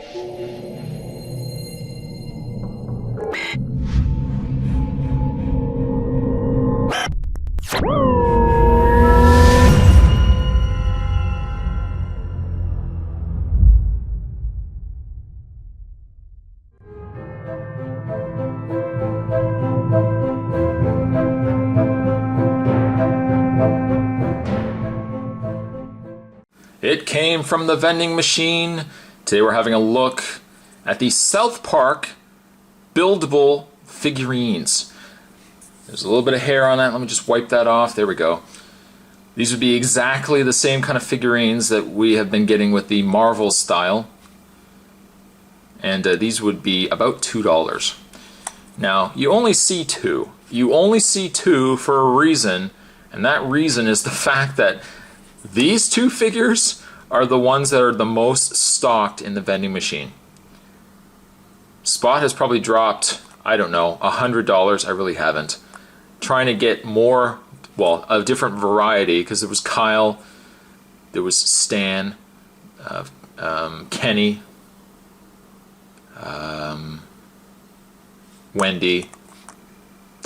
It came from the vending machine. Today we're having a look at the Southpark Buildable Figurines. There's a little bit of hair on that. Let me just wipe that off. There we go. These would be exactly the same kind of figurines that we have been getting with the Marvel style. And these would be about $2. Now, you only see two. You only see two for a reason, and that reason is the fact that these two figures are the ones that are the most stocked in the vending machine. Spot has probably dropped, I don't know, $100. I really haven't. Trying to get more, well, a different variety, because there was Kyle, there was Stan, Kenny, Wendy.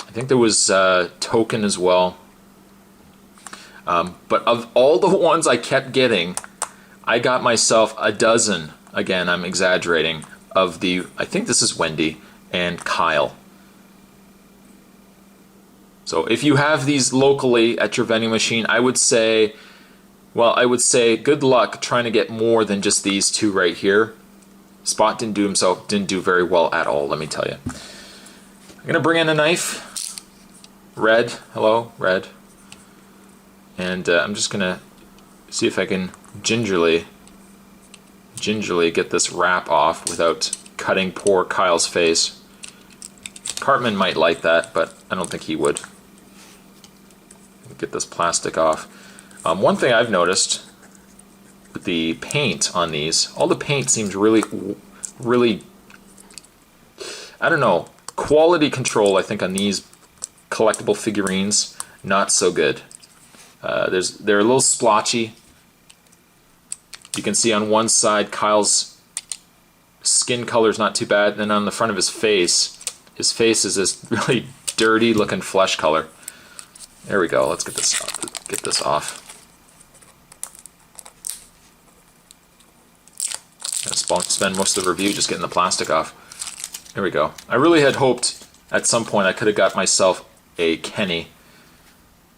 I think there was Token as well. But of all the ones I kept getting, I got myself a dozen, again I'm exaggerating, of the, I think this is Wendy and Kyle. So if you have these locally at your vending machine, I would say, well, I would say good luck trying to get more than just these two right here. Spot didn't do very well at all, let me tell you. I'm gonna bring in a knife. Red, hello, red. And I'm just gonna see if I can gingerly get this wrap off without cutting poor Kyle's face. Cartman might like that, but I don't think he would. Get this plastic off. One thing I've noticed with the paint on these, all the paint seems really, I don't know, quality control I think on these collectible figurines, not so good. They're a little splotchy. You can see on one side Kyle's skin color is not too bad, and then on the front of his face is this really dirty looking flesh color. There we go. Let's get this off. I'll spend most of the review just getting the plastic off. There we go. I really had hoped at some point I could have got myself a Kenny.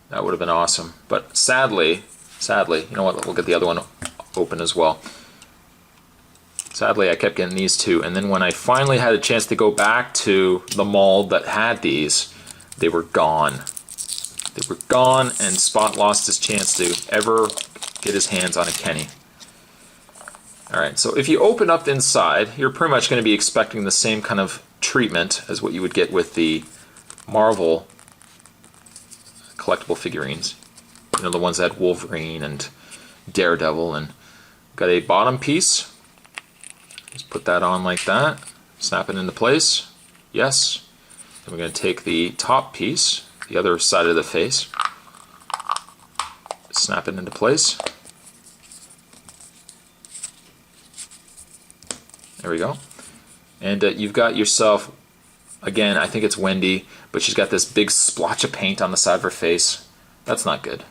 That would have been awesome. But sadly, you know what, we'll get the other one open as well. Sadly, I kept getting these two, and then when I finally had a chance to go back to the mall that had these, they were gone. They were gone, and Spot lost his chance to ever get his hands on a Kenny. Alright, so if you open up the inside, you're pretty much going to be expecting the same kind of treatment as what you would get with the Marvel collectible figurines. You know, the ones that had Wolverine and Daredevil, and got a bottom piece. Just put that on like that. Snap it into place. Yes. Then we're going to take the top piece, the other side of the face. Snap it into place. There we go. And you've got yourself, again, I think it's Wendy, but she's got this big splotch of paint on the side of her face. That's not good.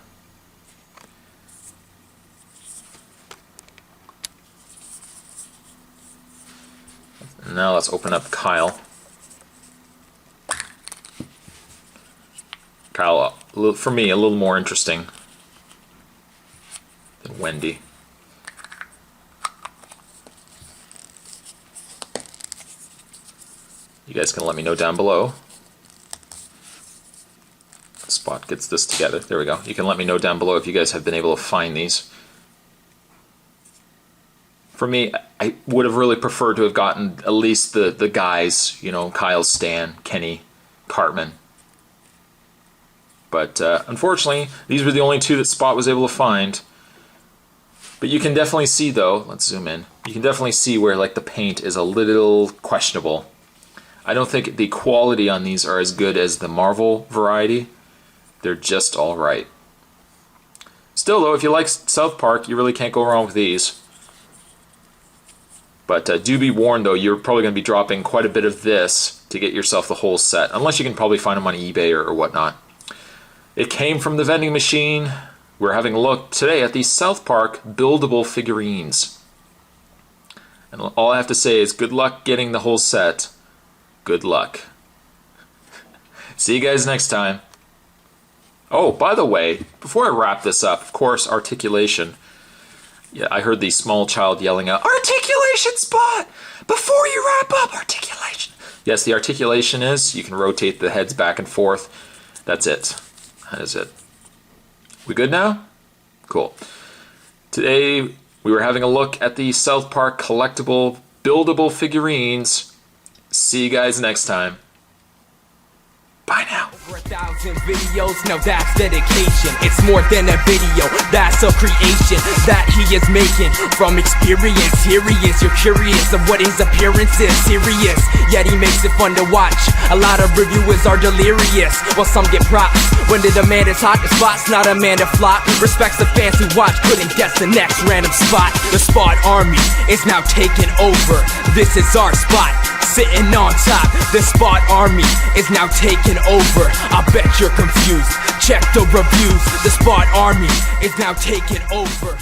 Now let's open up Kyle. Kyle, for me, a little more interesting than Wendy. You guys can let me know down below. Spot gets this together. There we go. You can let me know down below if you guys have been able to find these. For me, I would have really preferred to have gotten at least the guys, you know, Kyle, Stan, Kenny, Cartman. But unfortunately, these were the only two that Spot was able to find. But you can definitely see, though, let's zoom in, you can definitely see where like the paint is a little questionable. I don't think the quality on these are as good as the Marvel variety. They're just alright. Still though, if you like South Park, you really can't go wrong with these. But do be warned, though, you're probably going to be dropping quite a bit of this to get yourself the whole set, unless you can probably find them on eBay or whatnot. It came from the vending machine. We're having a look today at the Southpark Buildable Figurines. And all I have to say is good luck getting the whole set. Good luck. See you guys next time. Oh, by the way, before I wrap this up, of course, articulation. Yeah, I heard the small child yelling out, "Articulation spot! Before you wrap up, articulation!" Yes, the articulation is you can rotate the heads back and forth. That's it. That is it. We good now? Cool. Today, we were having a look at the Southpark collectible buildable figurines. See you guys next time. Bye now. Over 1,000 videos, now that's dedication. It's more than a video, that's a creation that he is making from experience. Here he is, you're curious of what his appearance is. Serious, yet he makes it fun to watch. A lot of reviewers are delirious, while some get props. When the demand is hot, the spot's not a man to flop. Respects the fans who watch, couldn't guess the next random spot. The Spot Army is now taking over. This is our spot, sitting on top. The Spot Army is now taking over. I bet you're confused. Check the reviews. The Spot Army is now taking over.